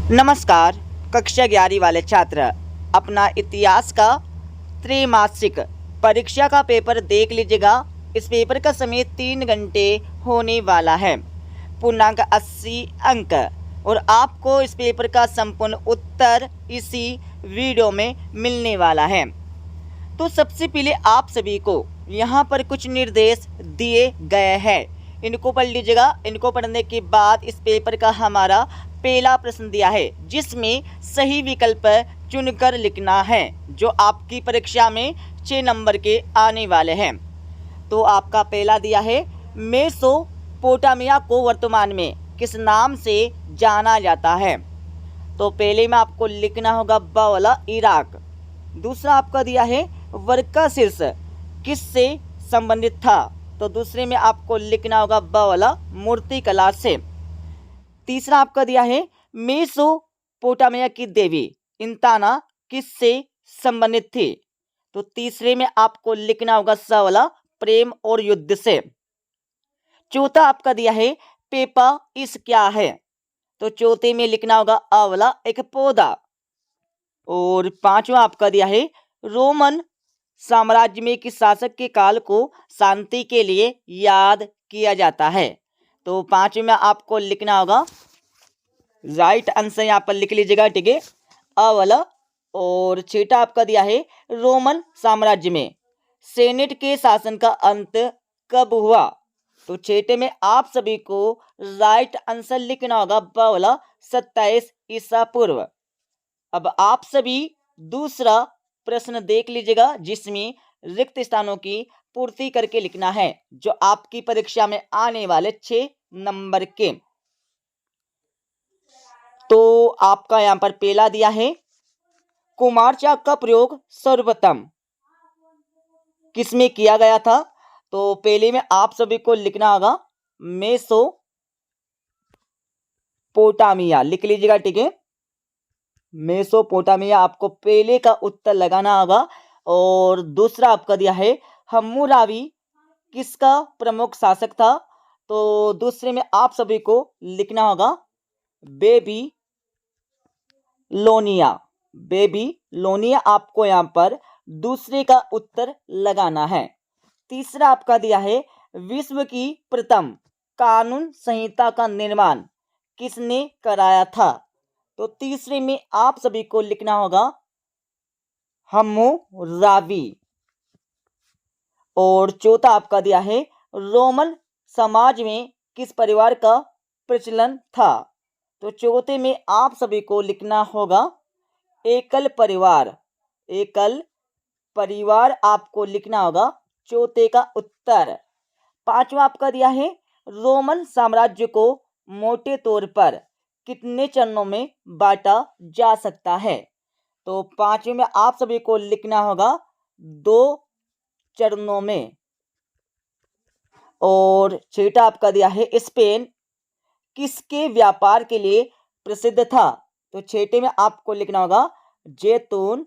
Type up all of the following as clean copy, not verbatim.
नमस्कार। कक्षा 11 वाले छात्र अपना इतिहास का त्रैमासिक परीक्षा का पेपर देख लीजिएगा। इस पेपर का समय 3 घंटे होने वाला है। पूर्णांक 80 अंक और आपको इस पेपर का संपूर्ण उत्तर इसी वीडियो में मिलने वाला है। तो सबसे पहले आप सभी को यहाँ पर कुछ निर्देश दिए गए हैं, इनको पढ़ लीजिएगा। इनको पढ़ने के बाद इस पेपर का हमारा पहला प्रश्न दिया है जिसमें सही विकल्प चुनकर लिखना है, जो आपकी परीक्षा में 6 नंबर के आने वाले हैं। तो आपका पहला दिया है, मेसोपोटामिया को वर्तमान में किस नाम से जाना जाता है। तो पहले में आपको लिखना होगा ब वाला इराक। दूसरा आपका दिया है, वर्काशीर्ष किससे संबंधित था। तो दूसरे में आपको लिखना होगा ब वाला मूर्तिकला से। तीसरा आपका दिया है, मेसोपोटामिया की देवी इंताना किससे संबंधित थी। तो तीसरे में आपको लिखना होगा स वाला प्रेम और युद्ध से। चौथा आपका दिया है, पेपा इस क्या है। तो चौथे में लिखना होगा अ वाला एक पौधा। और पांचवा आपका दिया है, रोमन साम्राज्य में किस शासक के काल को शांति के लिए याद किया जाता है। तो पांचवें में आपको लिखना होगा, राइट आंसर यहाँ पर लिख लीजिएगा, ठीक है, अ वाला। और छठा आपका दिया है, रोमन साम्राज्य में सेनेट के शासन का अंत कब हुआ। तो छठे में आप सभी को राइट आंसर लिखना होगा ब वाला 27 ईसा पूर्व। अब आप सभी दूसरा प्रश्न देख लीजिएगा जिसमें रिक्त स्थानों की पूर्ति करके लिखना है, जो आपकी परीक्षा में आने वाले 6 नंबर के। तो आपका यहां पर पहला दिया है, कुमारचाक का प्रयोग सर्वप्रथम किसमें किया गया था। तो पहले में आप सभी को लिखना होगा मेसोपोटामिया, लिख लीजिएगा, ठीक है, मेसोपोटामिया आपको पहले का उत्तर लगाना होगा। और दूसरा आपका दिया है, हम्मुराबी किसका प्रमुख शासक था। तो दूसरे में आप सभी को लिखना होगा बेबीलोनिया आपको यहां पर दूसरे का उत्तर लगाना है। तीसरा आपका दिया है, विश्व की प्रथम कानून संहिता का निर्माण किसने कराया था। तो तीसरे में आप सभी को लिखना होगा हम्मुराबी। और चौथा आपका दिया है, रोमन समाज में किस परिवार का प्रचलन था। तो चौथे में आप सभी को लिखना होगा एकल परिवार आपको लिखना होगा चौथे का उत्तर। पांचवा आपका दिया है, रोमन साम्राज्य को मोटे तौर पर कितने चरणों में बांटा जा सकता है। तो पांचवें में आप सभी को लिखना होगा 2 चरणों में। और छठा आपका दिया है, स्पेन किसके व्यापार के लिए प्रसिद्ध था। तो छठे में आपको लिखना होगा जैतून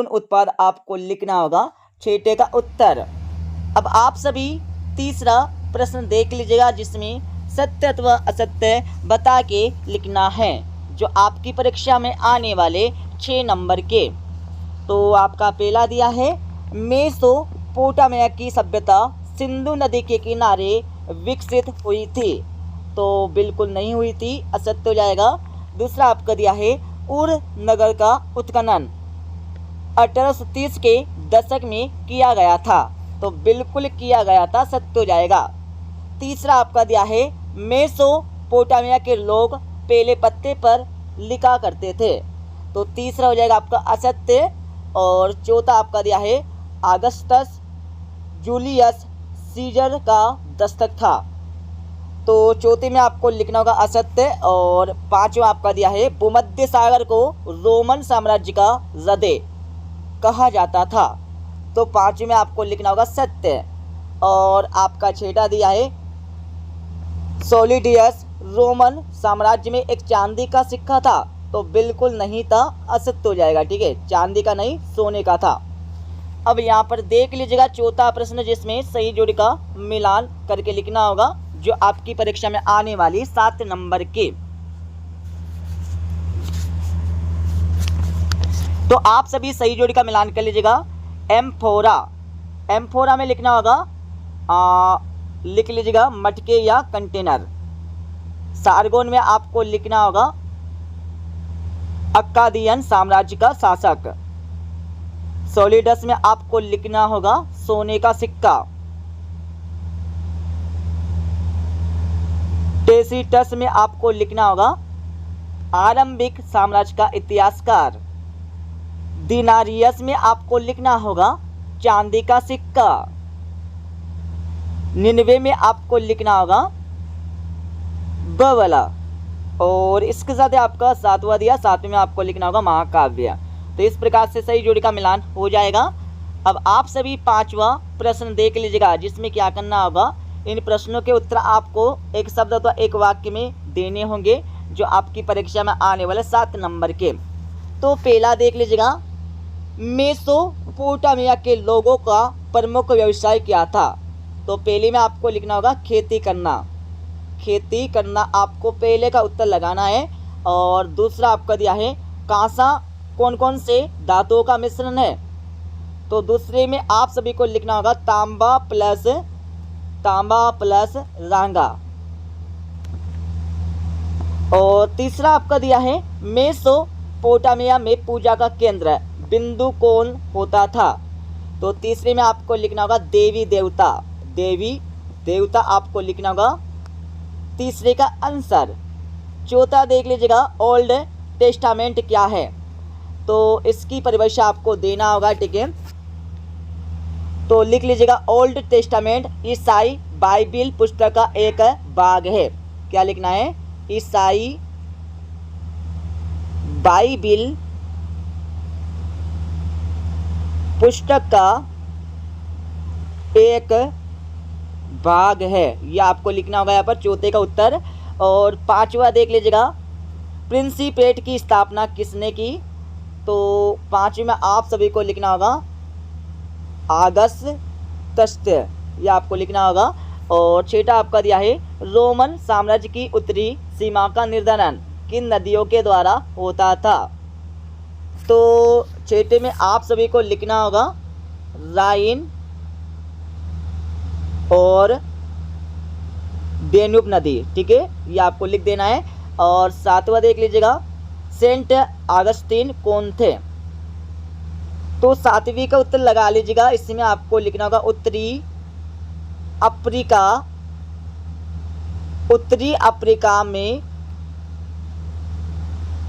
उत्पाद आपको लिखना होगा छठे का उत्तर। अब आप सभी तीसरा प्रश्न देख लीजिएगा जिसमें सत्य अथवा असत्य बता के लिखना है, जो आपकी परीक्षा में आने वाले 6 नंबर के। तो आपका पहला दिया है, मेसोपोटामिया की सभ्यता सिंधु नदी के किनारे विकसित हुई थी। तो बिल्कुल नहीं हुई थी, असत्य हो जाएगा। दूसरा आपका दिया है, उर नगर का उत्खनन 1830 के दशक में किया गया था। तो बिल्कुल किया गया था, सत्य हो जाएगा। तीसरा आपका दिया है, मेसोपोटामिया के लोग पहले पत्ते पर लिखा करते थे। तो तीसरा हो जाएगा आपका असत्य। और चौथा आपका दिया है, अगस्टस जूलियस सीजर का दस्तक था। तो चौथे में आपको लिखना होगा असत्य। और पांचवा आपका दिया है, भूमध्य सागर को रोमन साम्राज्य का हृदय कहा जाता था। तो पांचवें में आपको लिखना होगा सत्य। और आपका छठा दिया है, सोलिडियस रोमन साम्राज्य में एक चांदी का सिक्का था। तो बिल्कुल नहीं था, असत्य हो जाएगा, ठीक है, चांदी का नहीं सोने का था। अब यहाँ पर देख लीजिएगा चौथा प्रश्न जिसमें सही जोड़ी का मिलान करके लिखना होगा, जो आपकी परीक्षा में आने वाली 7 नंबर के। तो आप सभी सही जोड़ी का मिलान कर लीजिएगा। एम्फोरा में लिखना होगा लिख लीजिएगा मटके या कंटेनर। सारगोन में आपको लिखना होगा अक्कादियन साम्राज्य का शासक। सोलिडस में आपको लिखना होगा सोने का सिक्का। टेसिटस में आपको लिखना होगा आरंभिक साम्राज्य का इतिहासकार। दिनारियस में आपको लिखना होगा चांदी का सिक्का। निन्वे में आपको लिखना होगा बवला। और इसके साथ आपका 7वां दिया, 7वें में आपको लिखना होगा महाकाव्य। तो इस प्रकार से सही जोड़ी का मिलान हो जाएगा। अब आप सभी 5वां प्रश्न देख लीजिएगा, जिसमें क्या करना होगा, इन प्रश्नों के उत्तर आपको एक शब्द अथवा एक वाक्य में देने होंगे, जो आपकी परीक्षा में आने वाले 7 नंबर के। तो पहला देख लीजिएगा, मेसोपोटामिया के लोगों का प्रमुख व्यवसाय क्या था। तो पहले में आपको लिखना होगा खेती करना। खेती करना आपको पहले का उत्तर लगाना है। और दूसरा आपका दिया है कांसा कौन कौन से धातुओं का मिश्रण है। तो दूसरे में आप सभी को लिखना होगा तांबा प्लस रांगा। और तीसरा आपका दिया है मेसोपोटामिया में पूजा का केंद्र बिंदु कौन होता था। तो तीसरे में आपको लिखना होगा देवी देवता आपको लिखना होगा तीसरे का आंसर। चौथा देख लीजिएगा, ओल्ड टेस्टामेंट क्या है। तो इसकी परिभाषा आपको देना होगा, ठीक है। तो लिख लीजिएगा ओल्ड टेस्टामेंट ईसाई बाइबिल पुस्तक का एक भाग है। क्या लिखना है, ईसाई बाइबिल पुस्तक का एक भाग है। यह आपको लिखना होगा यहाँ पर चौथे का उत्तर। और 5वां देख लीजिएगा, प्रिंसिपेट की स्थापना किसने की। तो 5वें में आप सभी को लिखना होगा अगस्टस, यह आपको लिखना होगा। और 6ठा आपका दिया है रोमन साम्राज्य की उत्तरी सीमा का निर्धारण किन नदियों के द्वारा होता था। तो 6ठे में आप सभी को लिखना होगा राइन और डेन्यूब नदी, ठीक है, ये आपको लिख देना है। और 7वां देख लीजिएगा, सेंट ऑगस्टीन कौन थे। तो 7वीं का उत्तर लगा लीजिएगा। इसमें आपको लिखना होगा उत्तरी अफ्रीका में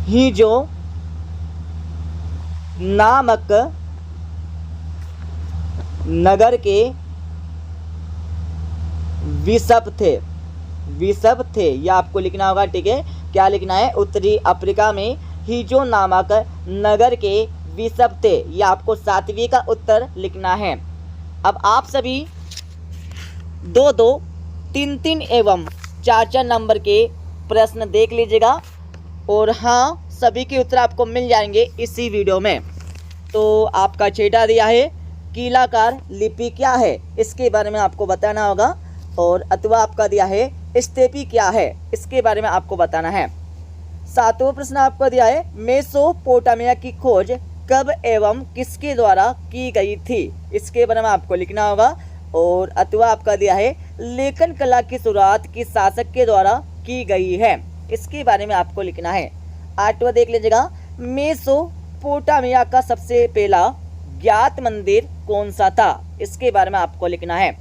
ही जो नामक नगर के विशप थे, यह आपको लिखना होगा, ठीक है। क्या लिखना है, उत्तरी अफ्रीका में हिजो नामक नगर के विशप थे, यह आपको 7वीं का उत्तर लिखना है। अब आप सभी 2-2, 3-3 एवं 4-4 नंबर के प्रश्न देख लीजिएगा। और हाँ, सभी के उत्तर आपको मिल जाएंगे इसी वीडियो में। तो आपका 6ठा दिया है कीलाकार लिपि क्या है, इसके बारे में आपको बताना होगा। और अथवा आपका दिया है स्टेपी क्या है, इसके बारे में आपको बताना है। 7वां प्रश्न आपको दिया है मेसोपोटामिया की खोज कब एवं किसके द्वारा की गई थी, इसके बारे में आपको लिखना होगा। और अथवा आपका दिया है लेखन कला की शुरुआत किस शासक के द्वारा की गई है, इसके बारे में आपको लिखना है। 8वां देख लीजिएगा, मेसोपोटामिया का सबसे पहला ज्ञात मंदिर कौन सा था, इसके बारे में आपको लिखना है।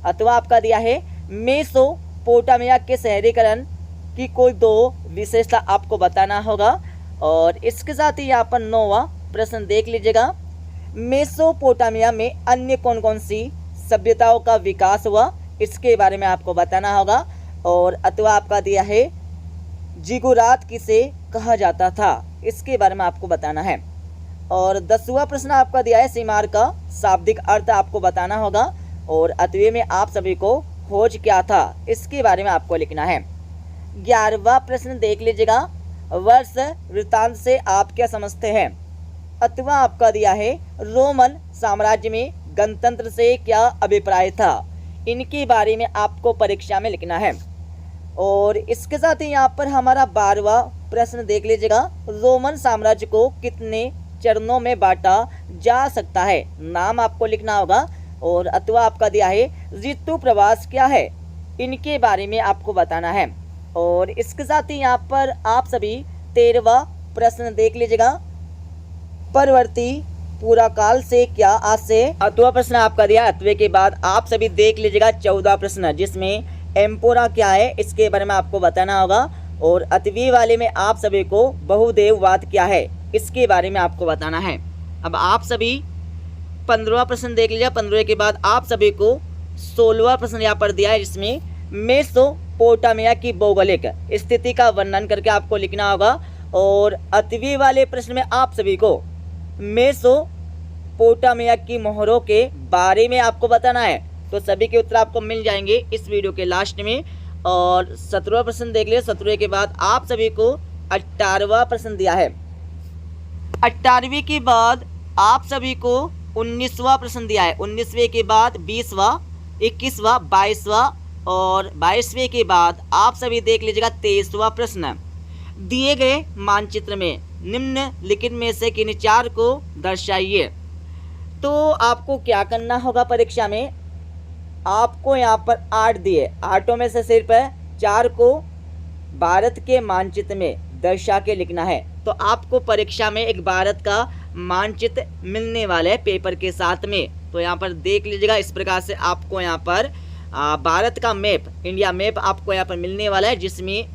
अथवा आपका दिया है मेसोपोटामिया के शहरीकरण की कोई 2 विशेषता आपको बताना होगा। और इसके साथ ही यहाँ पर 9वां प्रश्न देख लीजिएगा, मेसोपोटामिया में अन्य कौन कौन सी सभ्यताओं का विकास हुआ, इसके बारे में आपको बताना होगा। और अथवा आपका दिया है जिगुरात किसे कहा जाता था, इसके बारे में आपको बताना है। और 10वां प्रश्न आपका दिया है सीमार का शाब्दिक अर्थ आपको बताना होगा। और अथवे में आप सभी को खोज क्या था, इसके बारे में आपको लिखना है। 11वां प्रश्न देख लीजिएगा, वर्ष वृत्तांत से आप क्या समझते हैं। अथवा आपका दिया है रोमन साम्राज्य में गणतंत्र से क्या अभिप्राय था, इनके बारे में आपको परीक्षा में लिखना है। और इसके साथ ही यहाँ पर हमारा 12वां प्रश्न देख लीजिएगा, रोमन साम्राज्य को कितने चरणों में बांटा जा सकता है? नाम आपको लिखना होगा। और अथवा आपका दिया है ऋतु प्रवास क्या है, इनके बारे में आपको बताना है। और इसके साथ ही यहाँ पर आप सभी 13वां प्रश्न देख लीजिएगा, परवर्ती पूरा काल से क्या आशय? अथवा प्रश्न आपका दिया। अथवे के बाद आप सभी देख लीजिएगा 14वां प्रश्न, जिसमें एम्पोरा क्या है इसके बारे में आपको बताना होगा। और अथवी वाले में आप सभी को बहुदेववाद क्या है इसके बारे में आपको बताना है। अब आप सभी 15वां प्रश्न देख लीजिए। 15 के बाद आप सभी को 16वां प्रश्न यहाँ पर दिया है, जिसमें मेसोपोटामिया की भौगोलिक स्थिति का वर्णन करके आपको लिखना होगा। और अथवी वाले प्रश्न में आप सभी को मेसोपोटामिया की मोहरों के बारे में आपको बताना है। तो सभी के उत्तर आपको मिल जाएंगे इस वीडियो के लास्ट में। और 17वां प्रश्न देख लिया। 17 के बाद आप सभी को 18वां प्रश्न दिया है। 18वीं के बाद आप सभी को 19वां प्रश्न दिया है। 19वें के बाद 20वां, 21वां, 22वां और 22वें के बाद आप सभी देख लीजिएगा 23वां प्रश्न। दिए गए मानचित्र में निम्नलिखित में से किन चार को दर्शाइए। तो आपको क्या करना होगा परीक्षा में, आपको यहाँ पर 8 दिए, 8 में से सिर्फ 4 को भारत के मानचित्र में दर्शा के लिखना है। तो आपको परीक्षा में एक भारत का मानचित्र मिलने वाला है पेपर के साथ में। तो यहाँ पर देख लीजिएगा, इस प्रकार से आपको यहाँ पर भारत का मैप, इंडिया मैप आपको यहाँ पर मिलने वाला है, जिसमें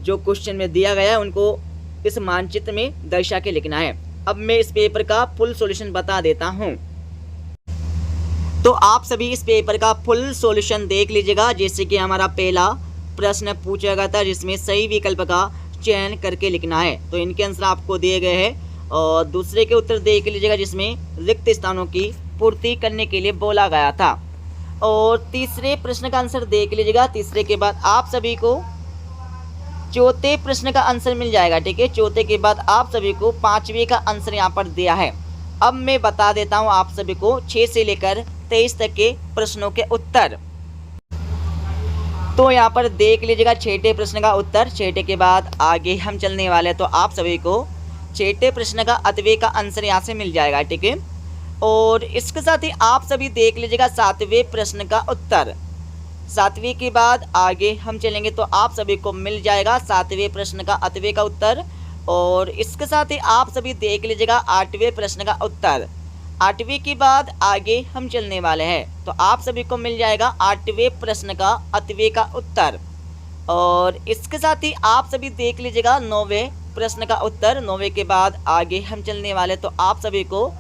जो क्वेश्चन में दिया गया है उनको इस मानचित्र में दर्शा के लिखना है। अब मैं इस पेपर का फुल सॉल्यूशन बता देता हूँ। तो आप सभी इस पेपर का फुल सॉल्यूशन देख लीजिएगा। जैसे कि हमारा पहला प्रश्न पूछा गया था, जिसमें सही विकल्प का चयन करके लिखना है। तो इनके आंसर आपको दिए गए हैं। और दूसरे के उत्तर देख लीजिएगा, जिसमें रिक्त स्थानों की पूर्ति करने के लिए बोला गया था। और तीसरे प्रश्न का आंसर देख लीजिएगा। तीसरे के बाद आप सभी को चौथे प्रश्न का आंसर मिल जाएगा। ठीक है, चौथे के बाद आप सभी को 5वें का आंसर यहाँ पर दिया है। अब मैं बता देता हूँ आप सभी को 6 से लेकर 23 तक के प्रश्नों के उत्तर। तो यहाँ पर देख लीजिएगा 6ठे प्रश्न का उत्तर। 6ठे के बाद आगे हम चलने वाले, तो आप सभी को 6ठे प्रश्न का अथवे का आंसर यहाँ से मिल जाएगा। ठीक है, और इसके साथ ही आप सभी देख लीजिएगा 7वें प्रश्न का उत्तर। 7वीं के बाद आगे हम चलेंगे, तो आप सभी को मिल जाएगा 7वें प्रश्न का अथवे का उत्तर। और इसके साथ ही आप सभी देख लीजिएगा 8वें प्रश्न का उत्तर। 8वीं के बाद आगे हम चलने वाले हैं, तो आप सभी को मिल जाएगा 8वें प्रश्न का अथवे का उत्तर। और इसके साथ ही आप सभी देख लीजिएगा 9वें प्रश्न का उत्तर। 9वें के बाद आगे हम चलने वाले, तो आप सभी को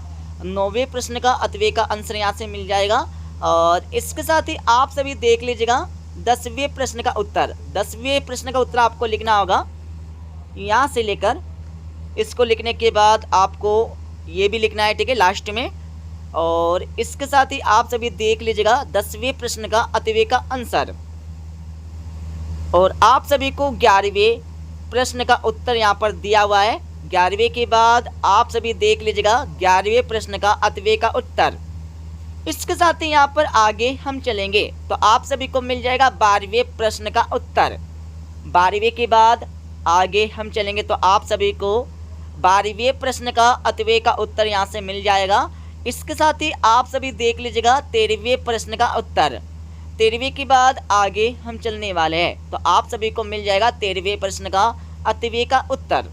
9वें प्रश्न का अथवे का आंसर यहाँ से मिल जाएगा। और इसके साथ ही आप सभी देख लीजिएगा 10वें प्रश्न का उत्तर। 10वें प्रश्न का उत्तर आपको लिखना होगा यहाँ से लेकर, इसको लिखने के बाद आपको ये भी लिखना है। ठीक है, लास्ट में। और इसके साथ ही आप सभी देख लीजिएगा 10वें प्रश्न का अथवे का आंसर। और आप सभी को 11वें प्रश्न का उत्तर यहाँ पर दिया हुआ है। 11वें के बाद आप सभी देख लीजिएगा 11वें प्रश्न का अथवे का उत्तर। इसके साथ ही यहाँ पर आगे हम चलेंगे, तो आप सभी को मिल जाएगा 12वें प्रश्न का उत्तर। 12वें के बाद आगे हम चलेंगे, तो आप सभी को 12वें प्रश्न का अथवे का उत्तर यहाँ से मिल जाएगा। इसके साथ ही आप सभी देख लीजिएगा 13वें प्रश्न का उत्तर। 13वें के बाद आगे हम चलने वाले हैं, तो आप सभी को मिल जाएगा 13वें प्रश्न का अथवे का उत्तर।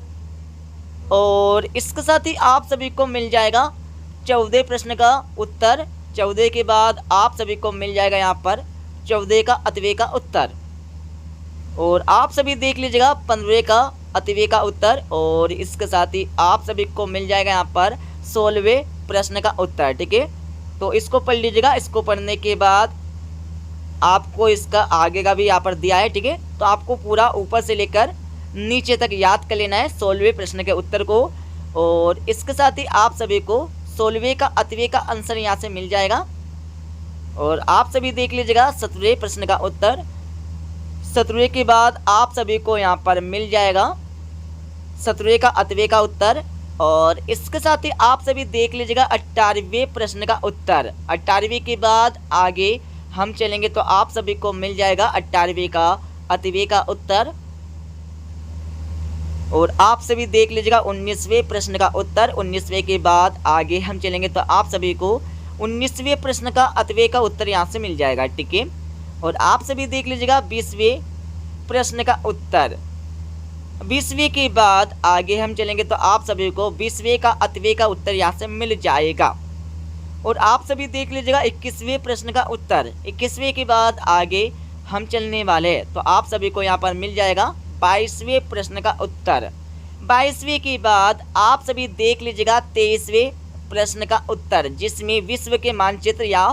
और इसके साथ ही आप सभी को मिल जाएगा 14वें प्रश्न का उत्तर। 14 के बाद आप सभी को मिल जाएगा यहाँ पर 14 का अथवे का उत्तर। और आप सभी देख लीजिएगा 15वें का अथवे का उत्तर। और इसके साथ ही आप सभी को मिल जाएगा यहाँ पर 16वें प्रश्न का उत्तर। ठीक है, तो इसको पढ़ लीजिएगा। इसको पढ़ने के बाद आपको इसका आगे का भी यहाँ पर दिया है। ठीक है, तो आपको पूरा ऊपर से लेकर नीचे तक याद कर लेना है 16वें प्रश्न के उत्तर को। और इसके साथ ही आप सभी को 16वें का अथवे का आंसर यहाँ से मिल जाएगा। और आप सभी देख लीजिएगा 17वें प्रश्न का उत्तर। 17वें के बाद आप सभी को यहाँ पर मिल जाएगा 17वें का अथवे का उत्तर। और इसके साथ ही आप सभी देख लीजिएगा 18वें प्रश्न का उत्तर। 18वीं के बाद आगे हम चलेंगे तो आप सभी को मिल जाएगा 18वें का अतिवें का उत्तर। और आप सभी देख लीजिएगा 19वें प्रश्न का उत्तर। 19वें के बाद आगे हम चलेंगे तो आप सभी को 19वें प्रश्न का अतिवें का उत्तर यहाँ से मिल जाएगा, ठीक है। और आप सभी देख लीजिएगा 20वें प्रश्न का उत्तर। 20वें के बाद आगे हम चलेंगे तो आप सभी को 20वें का अतिवें का उत्तर यहाँ से मिल जाएगा। और आप सभी देख लीजिएगा 21वें प्रश्न का उत्तर। 21वें के बाद आगे हम चलने वाले हैं तो आप सभी को यहाँ पर मिल जाएगा 22वें प्रश्न का उत्तर। 22वें के बाद आप सभी देख लीजिएगा 23वें प्रश्न का उत्तर, जिसमें विश्व के मानचित्र या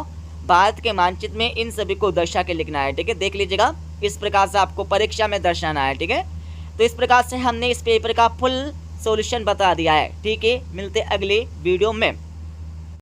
भारत के मानचित्र में इन सभी को दर्शा के लिखना है, ठीक है। देख लीजिएगा इस प्रकार से आपको परीक्षा में दर्शाना है, ठीक है। तो इस प्रकार से हमने इस पेपर का फुल सॉल्यूशन बता दिया है, ठीक है। मिलते अगले वीडियो में।